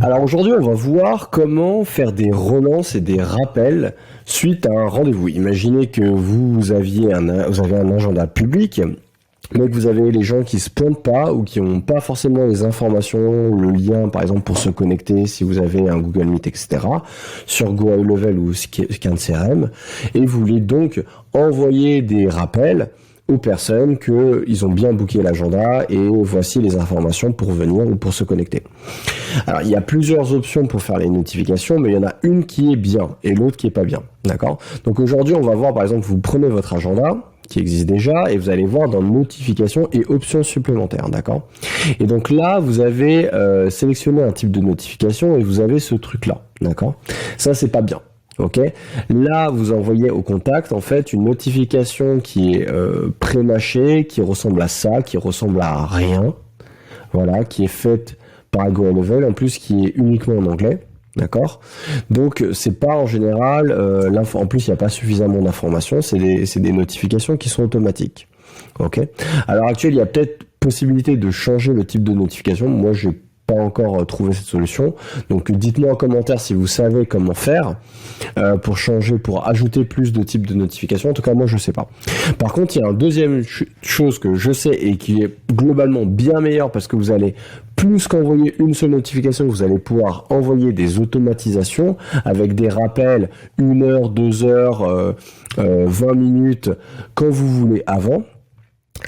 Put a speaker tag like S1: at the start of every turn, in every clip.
S1: Alors aujourd'hui, on va voir comment faire des relances et des rappels suite à un rendez-vous. Imaginez que vous avez un agenda public, mais que vous avez les gens qui se pointent pas ou qui n'ont pas forcément les informations, le lien par exemple pour se connecter si vous avez un Google Meet, etc. sur GoHighLevel ou ScanCRM, et vous voulez donc envoyer des rappels aux personnes qu'ils ont bien booké l'agenda et voici les informations pour venir ou pour se connecter. Alors, il y a plusieurs options pour faire les notifications, mais il y en a une qui est bien et l'autre qui est pas bien. D'accord? Donc aujourd'hui, on va voir, par exemple, vous prenez votre agenda, qui existe déjà, et vous allez voir dans notifications et options supplémentaires. D'accord? Et donc là, vous avez sélectionné un type de notification et vous avez ce truc-là. D'accord? Ça, c'est pas bien. Ok, là vous envoyez au contact en fait une notification qui est pré-mâchée, qui ressemble à ça, qui ressemble à rien, voilà, qui est faite par GoHighLevel en plus, qui est uniquement en anglais, d'accord. Donc c'est pas en général en plus il n'y a pas suffisamment d'informations, c'est des notifications qui sont automatiques. Ok. À l'heure actuelle, il y a peut-être possibilité de changer le type de notification. Moi, j'ai pas encore trouvé cette solution. Donc dites-moi en commentaire si vous savez comment faire pour changer, pour ajouter plus de types de notifications. En tout cas, moi, je sais pas. Par contre, il y a une deuxième chose que je sais et qui est globalement bien meilleure parce que vous allez plus qu'envoyer une seule notification, vous allez pouvoir envoyer des automatisations avec des rappels 1 heure, 2 heures, 20 minutes, quand vous voulez avant.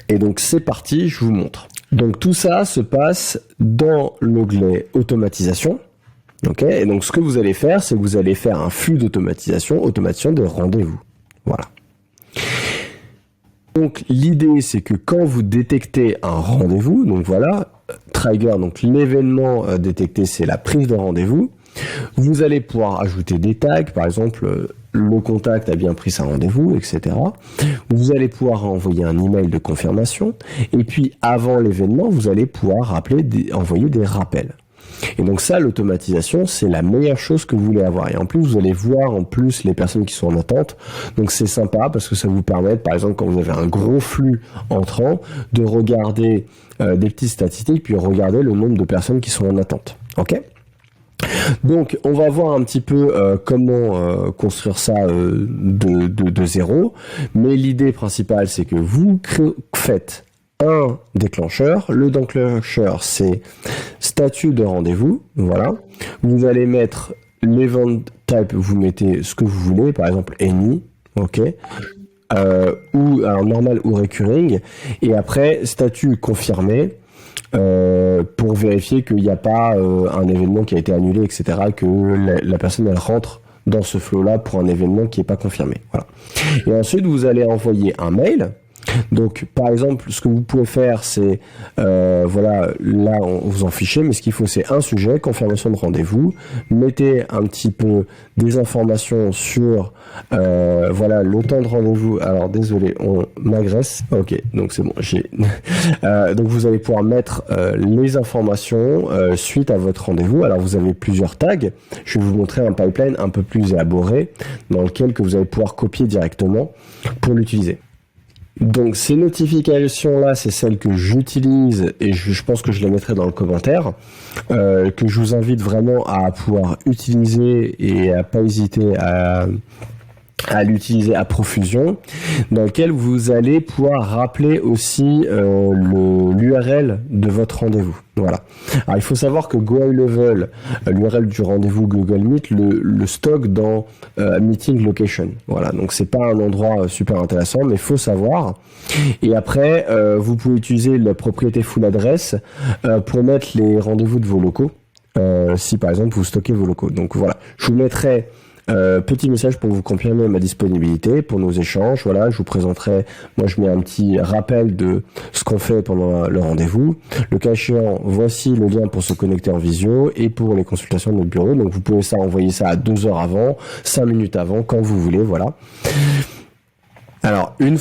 S1: Et donc, c'est parti, je vous montre. Donc tout ça se passe dans l'onglet automatisation. Ok, et donc ce que vous allez faire, c'est que vous allez faire un flux d'automatisation, automatisation de rendez-vous. Voilà. Donc l'idée, c'est que quand vous détectez un rendez-vous, donc voilà, trigger, donc l'événement détecté, c'est la prise de rendez-vous. Vous allez pouvoir ajouter des tags, par exemple, le contact a bien pris sa rendez-vous, etc. Vous allez pouvoir envoyer un email de confirmation. Et puis, avant l'événement, vous allez pouvoir envoyer des rappels. Et donc ça, l'automatisation, c'est la meilleure chose que vous voulez avoir. Et en plus, vous allez voir en plus les personnes qui sont en attente. Donc c'est sympa parce que ça vous permet, par exemple, quand vous avez un gros flux entrant, de regarder des petites statistiques, puis regarder le nombre de personnes qui sont en attente. Ok ? Donc, on va voir un petit peu comment construire ça de zéro. Mais l'idée principale, c'est que vous faites un déclencheur. Le déclencheur, c'est statut de rendez-vous. Voilà. Vous allez mettre l'event type, vous mettez ce que vous voulez, par exemple any, ok. Ou alors normal ou recurring. Et après, statut confirmé. Pour vérifier qu'il n'y a pas un événement qui a été annulé, etc., que la personne elle rentre dans ce flow-là pour un événement qui n'est pas confirmé. Voilà. Et ensuite, vous allez envoyer un mail. Donc, par exemple, ce que vous pouvez faire, c'est, voilà, là, vous en fichez, mais ce qu'il faut, c'est un sujet, confirmation de rendez-vous. Mettez un petit peu des informations sur, voilà, le temps de rendez-vous. Alors, désolé, on m'agresse. Ok, donc c'est bon. Donc, vous allez pouvoir mettre les informations suite à votre rendez-vous. Alors, vous avez plusieurs tags. Je vais vous montrer un pipeline un peu plus élaboré dans lequel que vous allez pouvoir copier directement pour l'utiliser. Donc ces notifications-là, c'est celles que j'utilise et je pense que je les mettrai dans le commentaire, que je vous invite vraiment à pouvoir utiliser et à pas hésiter à l'utiliser à profusion, dans lequel vous allez pouvoir rappeler aussi l'URL de votre rendez-vous. Voilà. Alors il faut savoir que GoHighLevel, l'URL du rendez-vous Google Meet, le stocke dans Meeting Location. Voilà. Donc c'est pas un endroit super intéressant, mais il faut savoir. Et après, vous pouvez utiliser la propriété full adresse pour mettre les rendez-vous de vos locaux. Si par exemple vous stockez vos locaux. Donc voilà. Je vous mettrai petit message pour vous confirmer ma disponibilité pour nos échanges. Voilà, je vous présenterai. Moi, je mets un petit rappel de ce qu'on fait pendant le rendez-vous. Le cas échéant, voici le lien pour se connecter en visio et pour les consultations de notre bureau. Donc, vous pouvez envoyer ça à 2 heures avant, 5 minutes avant, quand vous voulez. Voilà. Alors, une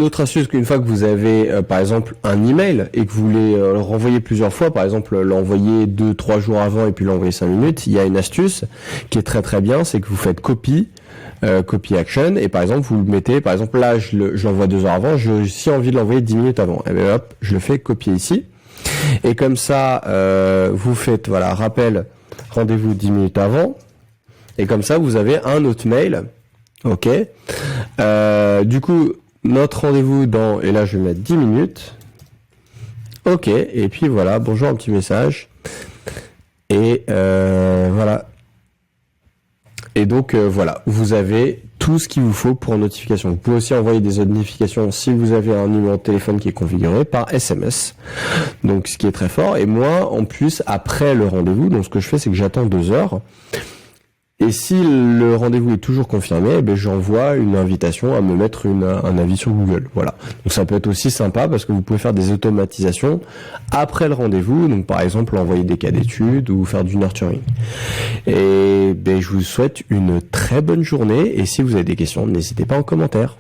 S1: autre astuce, qu'une fois que vous avez, par exemple, un email et que vous voulez le renvoyer plusieurs fois, par exemple, l'envoyer 2-3 jours avant et puis l'envoyer 5 minutes, il y a une astuce qui est très très bien, c'est que vous faites copy action, et par exemple, vous le mettez, par exemple, là, je l'envoie 2 heures avant, j'ai envie de l'envoyer 10 minutes avant. Et bien hop, je le fais copier ici. Et comme ça, vous faites, voilà, rappel, rendez-vous 10 minutes avant. Et comme ça, vous avez un autre mail. Ok. Du coup, notre rendez-vous dans, et là je vais mettre 10 minutes. Ok. Et puis voilà, bonjour, un petit message. Et voilà. Et donc voilà, vous avez tout ce qu'il vous faut pour notification. Vous pouvez aussi envoyer des notifications si vous avez un numéro de téléphone qui est configuré par SMS. Donc ce qui est très fort. Et moi, en plus, après le rendez-vous, donc ce que je fais, c'est que j'attends 2 heures. Et si le rendez-vous est toujours confirmé, j'envoie une invitation à me mettre un avis sur Google. Voilà. Donc ça peut être aussi sympa parce que vous pouvez faire des automatisations après le rendez-vous. Donc par exemple envoyer des cas d'études ou faire du nurturing. Et je vous souhaite une très bonne journée. Et si vous avez des questions, n'hésitez pas en commentaire.